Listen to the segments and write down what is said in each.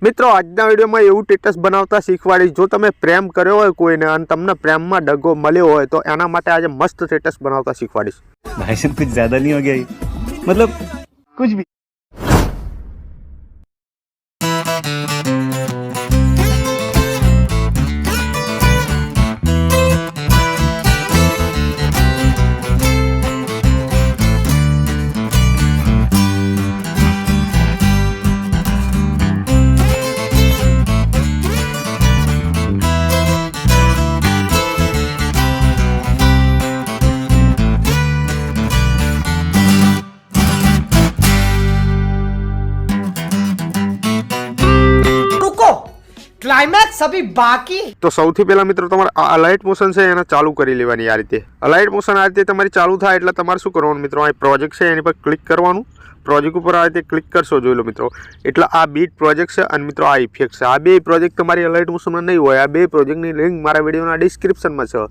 મિત્રો આજના વિડીયોમાં એવું સ્ટેટસ બનાવતા શીખવાડીશ। જો તમે પ્રેમ કર્યો હોય કોઈને અને તમને પ્રેમમાં ડગો મળ્યો હોય તો એના માટે આજે મસ્ત સ્ટેટસ બનાવતા શીખવાડીશ। भाई साहब कुछ ज्यादा नहीं हो गया ये? मतलब कुछ भी। क्लाइमैक्स अभी बाकी। तो સૌથી પહેલા મિત્રો તમારે આ અલાઇટ મોશન છે એને ચાલુ કરી લેવાની। આ રીતે અલાઇટ મોશન આ રીતે તમારી ચાલુ થાય એટલે તમારે શું કરવાનું મિત્રો, આ પ્રોજેક્ટ છે એની પર ક્લિક કરવાનું। પ્રોજેક્ટ ઉપર આ રીતે ક્લિક કરશો જોઈ લો મિત્રો, એટલે આ બીટ પ્રોજેક્ટ છે અને મિત્રો આ ઇફેક્ટ છે। આ બે પ્રોજેક્ટ તમારી અલાઇટ મોશનમાં નહીં હોય। આ બે પ્રોજેક્ટની લિંક મારા વિડીયોના ડિસ્ક્રિપ્શનમાં છે,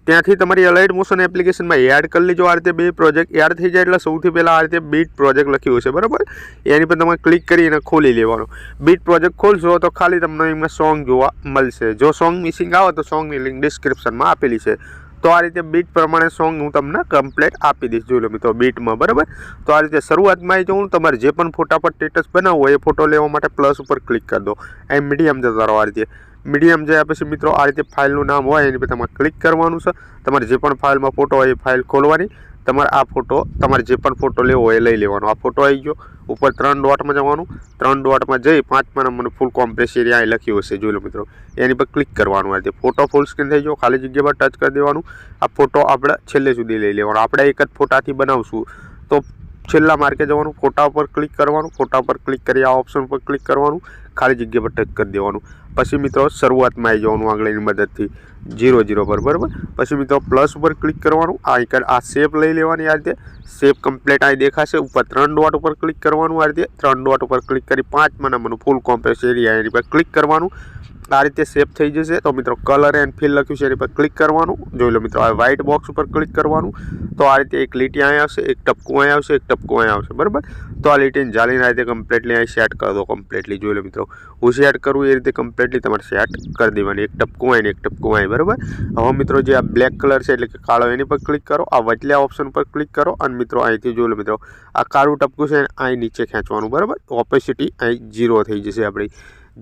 ત્યાંથી તમારી અલાઇટ મોશન એપ્લિકેશનમાં એડ કરી લેજો। આ રીતે બે પ્રોજેક્ટ એડ થઈ જાય એટલે સૌથી પહેલાં આ રીતે બીટ પ્રોજેક્ટ લખ્યું છે બરાબર, એની પર તમે ક્લિક કરીને ખોલી લેવાનું। બીટ પ્રોજેક્ટ ખોલશો તો ખાલી તમને એમાં સોંગ જોવા મળશે। જો સોંગ મિસિંગ આવે તો સોંગની લિંક ડિસ્ક્રિપ્શનમાં આપેલી છે। તો આ રીતે બીટ પ્રમાણે સોંગ હું તમને કમ્પ્લીટ આપી દઈશ જોઈ લો મિત્રો બીટમાં બરાબર। તો આ રીતે શરૂઆતમાં આવી જાઉં, તમારે જે પણ ફોટા પર સ્ટેટસ બનાવવું હોય એ ફોટો લેવા માટે પ્લસ ઉપર ક્લિક કરી દો। એ મીડિયમ જતા રહો। આ રીતે મીડિયમ જાય પછી મિત્રો આ રીતે ફાઇલનું નામ હોય એની પર તમારે ક્લિક કરવાનું છે। તમારે જે પણ ફાઇલમાં ફોટો હોય એ ફાઇલ ખોલવાની। તમારે આ ફોટો તમારે જે પણ ફોટો લેવો હોય એ લઈ લેવાનો। આ ફોટો આવી ગયો, ઉપર 3 ડોટમાં જવાનું। 3 ડોટમાં જઈ 5મા નંબરનું ફૂલ કોમ્પ્રેસ એરિયા અહીં લખ્યું હશે જોઈ લો મિત્રો, એની પર ક્લિક કરવાનું। આ રીતે ફોટો ફૂલ સ્ક્રીન થઈ ગયો, ખાલી જગ્યા પર ટચ કરી દેવાનું। આ ફોટો આપણે છેલ્લે સુધી લઈ લેવાનો। આપણે એક જ ફોટાથી બનાવશું તો છેલ્લા માર્કે જવાનું, ફોટા ઉપર ક્લિક કરવાનું। ફોટા ઉપર ક્લિક કરી આ ઓપ્શન ઉપર ક્લિક કરવાનું, ખાલી જગ્યા પર ટચ કરી દેવાનું। પછી મિત્રો શરૂઆતમાં આવી જવાનું આંગળીની મદદથી 0 પર બરાબર। પછી મિત્રો પ્લસ ઉપર ક્લિક કરવાનું। આ આઇકન આ શેપ લઈ લેવાની। આ રીતે શેપ કમ્પ્લીટ અહીં દેખાશે। ઉપર 3 ડોટ ઉપર ક્લિક કરવાનું। આ રીતે 3 ડોટ ઉપર ક્લિક કરી 5મા નંબરનું ફૂલ કોમ્પ્રેસ એરિયા એની પર ક્લિક કરવાનું। આ રીતે શેપ થઈ જશે। તો મિત્રો કલર એન્ડ ફિલ લખ્યું છે એની પર ક્લિક કરવાનું જોઈ લો મિત્રો। આ વ્હાઇટ બોક્સ ઉપર ક્લિક કરવાનું તો આ રીતે એક લીટી અહીં આવશે, એક ટપકું અહીં આવશે, એક ટપકું અહીં આવશે બરાબર। તો આ લીટીને જાલીને આ રીતે કમ્પ્લીટલી અહીં સેટ કરી દો કમ્પ્લીટલી જોઈ લો મિત્રો। હું સેટ કરું એ રીતે કમ્પ્લીટલી તમારે સેટ કરી દેવાની। એક ટપકું અહીં ને એક ટપકું અહીં બરાબર। હવે મિત્રો જે આ બ્લેક કલર છે એટલે કે કાળો એની પર ક્લિક કરો। આ વચલા ઓપ્શન પર ક્લિક કરો અને મિત્રો અહીંથી જોઈ લો મિત્રો આ કાળું ટપકું છે અહીં નીચે ખેંચવાનું બરાબર। ઓપેસિટી અહીં 0 થઈ જશે આપણી।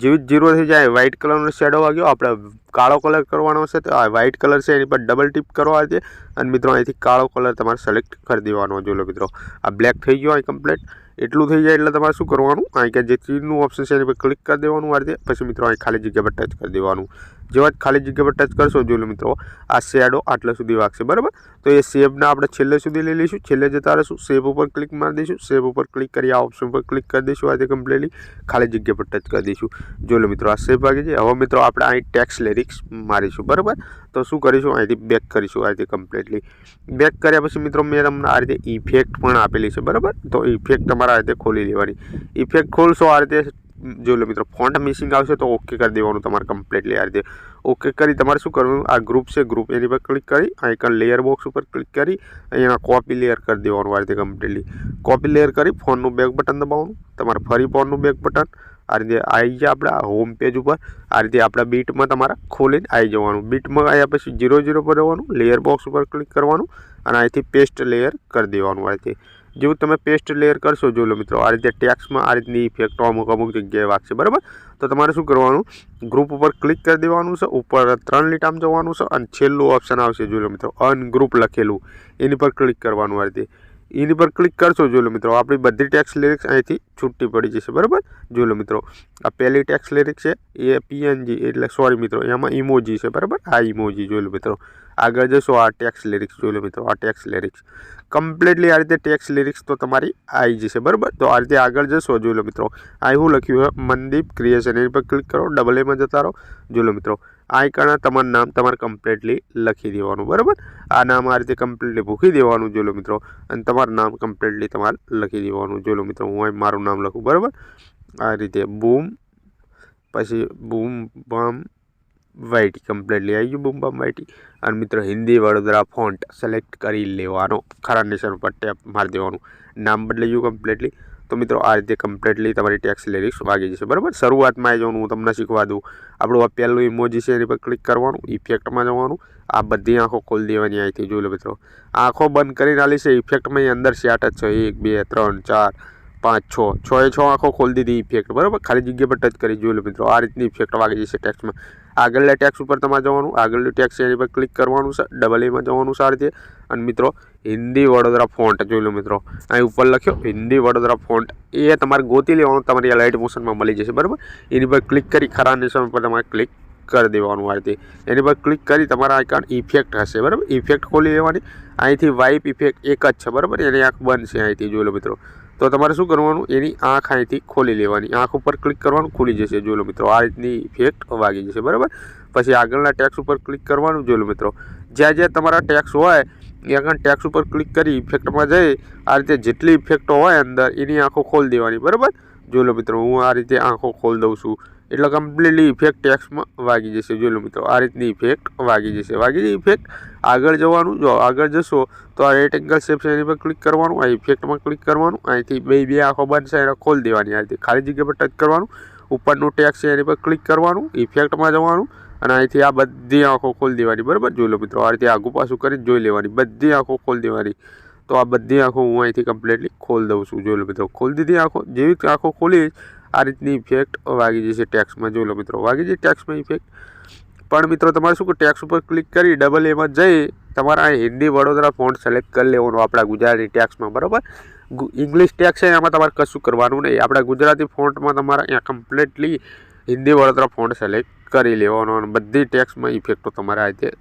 જેવી 0 થઈ જાય વ્હાઇટ કલરનો શેડો વાગ્યો, આપણે કાળો કલર કરવાનો છે તો આ વ્હાઇટ કલર છે એની પર ડબલ ટીપ કરો આ રીતે અને મિત્રો અહીંથી કાળો કલર તમારે સિલેક્ટ કરી દેવાનો જોઈ લો મિત્રો। આ બ્લેક થઈ ગયો અહીં કમ્પ્લીટ। એટલું થઈ જાય એટલે તમારે શું કરવાનું, અહીં કે જે તીરનું ઓપ્શન છે એની પર ક્લિક કરી દેવાનું આ રીતે। પછી મિત્રો અહીં ખાલી જગ્યા પર ટચ કરી દેવાનું। જેવા જ ખાલી જગ્યા પર ટચ કરશો જોઈ લો મિત્રો આ શેડો આટલા સુધી વાગશે બરાબર। તો એ શેપને આપણે છેલ્લે સુધી લઈ લઈશું। છેલ્લે જતા રહીશું, શેપ ઉપર ક્લિક મારી દઈશું। શેપ ઉપર ક્લિક કરી આ ઓપ્શન પર ક્લિક કરી દઈશું આ રીતે કમ્પ્લીટલી ખાલી જગ્યા પર ટચ કરી દઈશું જોઈ લો મિત્રો। આ શેપ વાગી જાય। હવે મિત્રો આપણે અહીં ટેક્સ્ટ લિરિક્સ મારીશું બરાબર। તો શું કરીશું, અહીંથી બેક કરીશું આ રીતે કમ્પ્લીટલી। બેક કર્યા પછી મિત્રો મેં તમને આ રીતે ઇફેક્ટ પણ આપેલી છે બરાબર। તો ઇફેક્ટ તમારે આ રીતે ખોલી લેવાની। ઇફેક્ટ ખોલશો આ રીતે જોઈ લો મિત્રો, ફોન્ટ મિસિંગ આવશે તો ઓકે કરી દેવાનું તમારે કમ્પ્લીટલી આ રીતે। ઓકે કરી તમારે શું કરવાનું, આ ગ્રુપ છે ગ્રુપ એની પર ક્લિક કરી આઇકન લેયર બોક્સ ઉપર ક્લિક કરી અહીંયા કોપી લેયર કરી દેવાનું આ રીતે કમ્પ્લીટલી। કોપી લેયર કરી ફોનનું બેક બટન દબાવવાનું, તમારે ફરી ફોનનું બેક બટન આ રીતે આવી જાય આપણા હોમ પેજ ઉપર। આ રીતે આપણા બીટમાં તમારે ખોલીને આવી જવાનું। બીટમાં આવ્યા પછી 0 પર રહેવાનું, લેયર બોક્સ ઉપર ક્લિક કરવાનું અને અહીંથી પેસ્ટ લેયર કરી દેવાનું આ રીતે। જેવું તમે પેસ્ટ લેયર કરશો જોઈ લો મિત્રો આ રીતે ટેક્સ્ટમાં આ રીતની ઇફેક્ટો અમુક જગ્યાએ વાગશે બરાબર। તો તમારે શું કરવાનું, ગ્રુપ ઉપર ક્લિક કરી દેવાનું છે, ઉપર 3 લીટામાં જવાનું છે અને છેલ્લું ઓપ્શન આવશે જોઈ લો મિત્રો અનગ્રુપ લખેલું એની પર ક્લિક કરવાનું આ રીતે। એની પર ક્લિક કરશો જોઈ લો મિત્રો આપણી બધી ટેક્સ્ટ લિરિક્સ અહીંથી છૂટી પડી જશે બરાબર। જોઈ લો મિત્રો આ પહેલી ટેક્સ્ટ લિરિક્સ છે એ PNG એટલે સોરી મિત્રો એમાં ઇમોજી છે બરાબર। આ ઇમોજી જોઈ લો મિત્રો। આગળ જશો આ ટેક્સ્ટ લિરિક્સ જોઈ લો મિત્રો, આ ટેક્સ્ટ લિરિક્સ કમ્પ્લીટલી આ રીતે ટેક્સ્ટ લિરિક્સ તો તમારી આવી જશે બરાબર। તો આ રીતે આગળ જશો જોઈ લો મિત્રો આ શું લખ્યું છે મનદીપ ક્રિએશન એની પર ક્લિક કરો, ડબલ એમાં જતા રહો જોઈ લો મિત્રો। આ આઇકન તમારું નામ તમારે કમ્પ્લીટલી લખી દેવાનું બરાબર। આ નામ આ રીતે કમ્પ્લીટલી ભૂખી દેવાનું જોઈ લો મિત્રો અને તમારું નામ કમ્પ્લીટલી તમારે લખી દેવાનું જોઈ લો મિત્રો। હું અહીં મારું નામ લખું બરાબર આ રીતે બૂમ, પછી બૂમ બમ વાઇટી કમ્પ્લીટલી આવી ગયું બૂમ બમ વાઇટી અને મિત્રો હિન્દી વડોદરા ફોન્ટ સિલેક્ટ કરી લેવાનો, ખરા નિશાન પર ટેપ મારી દેવાનું, નામ બદલાઈ ગયું કમ્પ્લીટલી। તો મિત્રો આ રીતે કમ્પ્લીટલી તમારી ટેક્સ્ટ લિરિક્સ વાગી જશે, બરાબર. શરૂઆતમાં આવી જવાનું, હું તમને શીખવા દઉં. આપણું આ પહેલું ઇમોજી છે એની પર ક્લિક કરવાનું, ઇફેક્ટમાં જવાનું, આ બધી આંખો ખોલી દેવાની. અહીંથી જોઈ લો મિત્રો, આંખો બંધ કરીને આલી છે ઇફેક્ટમાં અંદર સેટ જ છે. 1 2 3 4 5 6 આંખો ખોલી દીધી ઇફેક્ટ, બરાબર. ખાલી જગ્યા પર ટચ કરી જોઈ લો મિત્રો, આ રીતની ઇફેક્ટ વાગી જશે ટેક્સ્ટમાં. આગળના ટેક્સ્ટ ઉપર તમારે જવાનું, આગળનું ટેક્સ્ટ છે એની પર ક્લિક કરવાનું છે, ડબલ એમાં જવાનું છે આ રીતે. અને મિત્રો હિન્દી વડોદરા ફોન્ટ જોઈ લો મિત્રો, અહીં ઉપર લખ્યો હિન્દી વડોદરા ફોન્ટ, એ તમારે ગોતી લેવાનું, તમારી લાઇટ મોશનમાં મળી જશે, બરાબર. એની પર ક્લિક કરી ખરા નિશાન પર તમારે ક્લિક કરી દેવાનું આ રીતે. એની પર ક્લિક કરી તમારા આઇકન ઇફેક્ટ હશે, બરાબર. ઇફેક્ટ ખોલી લેવાની. અહીંથી વાઇપ ઇફેક્ટ એક જ છે, બરાબર. એની આંખ બંધ છે અહીંથી જોઈ લો મિત્રો. તો તમારે શું કરવાનું, એની આંખ અહીંથી ખોલી લેવાની, આંખ ઉપર ક્લિક કરવાનું, ખુલી જશે જોઈ લો મિત્રો. આ રીતની ઇફેક્ટ વાગી જશે, બરાબર. પછી આગળના ટેક્સ્ટ ઉપર ક્લિક કરવાનું જોઈ લો મિત્રો. જ્યાં જ્યાં તમારા ટેક્સ્ટ હોય એ આગળ ટેક્સ્ટ ઉપર ક્લિક કરી ઇફેક્ટમાં જઈ આ રીતે જેટલી ઇફેક્ટો હોય અંદર એની આંખો ખોલી દેવાની, બરાબર. જોઈ લો મિત્રો, હું આ રીતે આંખો ખોલી દઉં છું એટલે કમ્પ્લીટલી ઇફેક્ટ ટેક્સ્ટમાં વાગી જશે જોઈ લો મિત્રો. આ રીતની ઇફેક્ટ વાગી જશે. વાગી જઈ ઇફેક્ટ, આગળ જવાનું. જો આગળ જશો તો આ રેક્ટેંગલ શેપ છે એની પર ક્લિક કરવાનું, આ ઇફેક્ટમાં ક્લિક કરવાનું, અહીંથી બે આંખો બનશે એને ખોલી દેવાની. આ રીતે ખાલી જગ્યા પર ટચ કરવાનું, ઉપરનું ટેક્સ્ટ છે એની પર ક્લિક કરવાનું, ઇફેક્ટમાં જવાનું અને અહીંથી આ બધી આંખો ખોલી દેવાની, બરાબર. જોઈ લો મિત્રો, આ રીતે આગું પાછું કરીને જોઈ લેવાની, બધી આંખો ખોલી દેવાની. તો આ બધી આંખો હું અહીંથી કમ્પ્લીટલી ખોલી દઉં છું જોઈ લો મિત્રો. ખોલી દીધી આંખો. જેવી આંખો ખોલી આ રીતની ઇફેક્ટ વાગી જશે ટેક્સ્ટમાં જોઈ લો મિત્રો. વાગી જશે ટેક્સ્ટમાં ઇફેક્ટ. પણ મિત્રો તમારે શું કે ટેક્સ્ટ ઉપર ક્લિક કરી ડબલ એમાં જઈ તમારા હિન્દી વડોદરા ફોન્ટ સિલેક્ટ કરી લેવાનું આપણા ગુજરાતી ટેક્સ્ટમાં, બરાબર. ઇંગ્લિશ ટેક્સ્ટ છે એમાં તમારે કશું કરવાનું નહીં. આપણા ગુજરાતી ફોન્ટમાં તમારે અહીંયા completely Hindi Vadodara font select કરી લેવાનો અને બધી ટેક્સ્ટમાં ઇફેક્ટો તમારે આ રીતે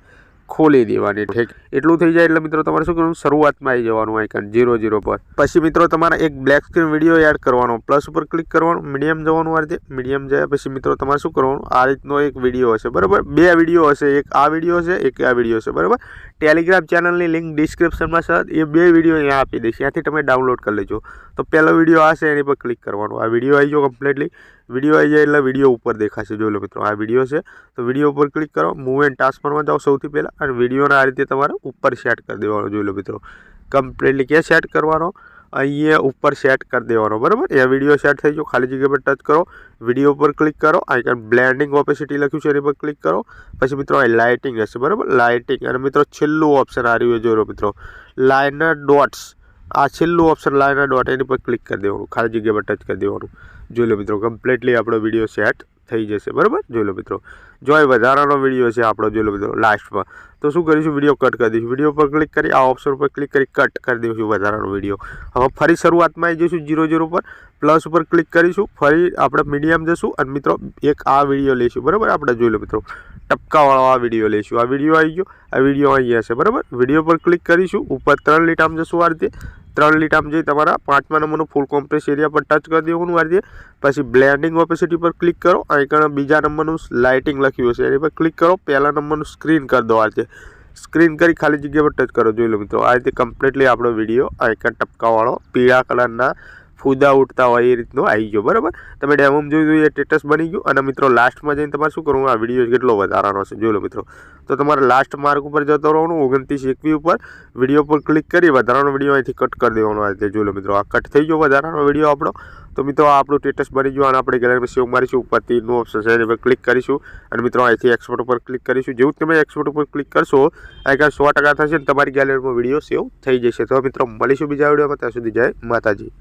ખોલી દેવાની. ઠીક, એટલું થઈ જાય એટલે મિત્રો તમારે શું કરવાનું, શરૂઆતમાં આવી જવાનું આઇકન 0 પર. પછી મિત્રો તમારે એક બ્લેક સ્ક્રીન વિડીયો એડ કરવાનો, પ્લસ ઉપર ક્લિક કરવાનું, મીડિયમ જવાનું. આ રીતે મીડિયમ જાય પછી મિત્રો તમારે શું કરવાનું, આ રીતનો એક વિડીયો હશે, બરાબર. બે વિડીયો હશે, એક આ વિડીયો છે, એક આ વિડીયો છે, બરાબર. ટેલિગ્રામ ચેનલની લિંક ડિસ્ક્રિપ્શનમાં છે, એ બે વિડીયો અહીંયા આપી દઈશ, ત્યાંથી તમે ડાઉનલોડ કરી લેજો. તો પહેલો વિડીયો આ છે એની પર ક્લિક કરવાનું. આ વિડીયો આવી ગયો કમ્પ્લીટલી. વિડીયો આવી જાય એટલે વિડીયો ઉપર દેખાશે જોઈ લો મિત્રો. આ વિડીયો છે તો વિડીયો ઉપર ક્લિક કરો, મૂવ એન્ડ ટાસ્કમાં જાઓ સૌથી પહેલાં અને વિડીયોને આ રીતે તમારે ઉપર સેટ કરી દેવાનો જોઈ લો મિત્રો. કમ્પ્લીટલી ક્યાં સેટ કરવાનો, અહીંયા ઉપર સેટ કરી દેવાનો, બરાબર. એ વિડીયો સેટ થઈ ગયો. ખાલી જગ્યા પર ટચ કરો, વિડીયો પર ક્લિક કરો, આઇકન બ્લેન્ડિંગ ઓપેસિટી લખ્યું છે એની પર ક્લિક કરો. પછી મિત્રો આ લાઇટિંગ હશે, બરાબર. લાઇટિંગ અને મિત્રો છેલ્લું ઓપ્શન આ રહ્યું જોઈ લો મિત્રો, લાઇનર ડોટ્સ. આ છેલ્લું ઓપ્શન લાઇનર ડોટ એની પર ક્લિક કરી દેવાનું, ખાલી જગ્યા પર ટચ કરી દેવાનું જોઈ લો મિત્રો. કમ્પ્લીટલી આપણો વિડીયો સેટ થઈ જશે, બરાબર. જોઈ લો મિત્રો, જો એ વધારાનો વિડીયો છે આપણો જોઈ લો મિત્રો લાસ્ટમાં. તો શું કરીશું, વિડીયો કટ કરી દઈશું. વિડીયો પર ક્લિક કરી આ ઓપ્શન પર ક્લિક કરી કટ કરી દઈશું વધારાનો વિડીયો. હવે ફરી શરૂઆતમાં આવી જઈશું 0 પર, પ્લસ ઉપર ક્લિક કરીશું, ફરી આપણે મીડિયમ જશું અને મિત્રો એક આ વિડીયો લઈશું, બરાબર. આપણે જોઈ લો મિત્રો ટપકાવાળો આ વિડીયો લઈશું. આ વિડીયો આવી ગયો, આ વિડીયો અહીંયા છે, બરાબર. વિડીયો પર ક્લિક કરીશું, ઉપર 3 લીટામ જશું. આ રીતે 3 લીટામ જઈ તમારા 5મા નંબરનું ફૂલ કોમ્પ્રેસ એરિયા પર ટચ કરી દેવાનું આ રીતે. પછી બ્લેન્ડિંગ ઓપેસિટી પર ક્લિક કરો, અહીં બીજા નંબરનું લાઇટિંગ લખ્યું હશે એની પર ક્લિક કરો, પહેલા નંબરનું સ્ક્રીન કરી દો આ રીતે. સ્ક્રીન કરી ખાલી જગ્યા પર ટચ કરો જોઈ લો મિત્રો. આ રીતે કમ્પ્લીટલી આપણો વિડીયો આઇકન ટપકાવાળો પીળા કલરના ફૂદા ઉઠતા હોય એ રીતનો આવી ગયો, બરાબર. તમે ડેમોમાં જોયું એ સ્ટેટસ બની ગયું. અને મિત્રો લાસ્ટમાં જઈને તમારે શું કરવું, આ વિડીયો કેટલો વધારાનો છે જોઈ લો મિત્રો. તો તમારે લાસ્ટ માર્ક ઉપર જતો રહેવાનું, 29-21 ઉપર વિડીયો પર ક્લિક કરી વધારાનો વિડીયો અહીંથી કટ કરી દેવાનો આ રીતે જોઈ લો મિત્રો. આ કટ થઈ ગયો વધારાનો વિડીયો આપણો. તો મિત્રો આ આપણું સ્ટેટસ બની ગયું અને આપણે ગેલેરીમાં સેવ મારીશું. ઉપર તીરનું ઓપ્શન છે એની પર ક્લિક કરીશું અને મિત્રો અહીંથી એક્સપોર્ટ ઉપર ક્લિક કરીશું. જેવું તમે એક્સપોર્ટ ઉપર ક્લિક કરશો આ 100% થશે ને તમારી ગેલેરીમાં વિડીયો સેવ થઈ જશે. તો મિત્રો મળીશું બીજા વિડીયોમાં, ત્યાં સુધી જય માતાજી.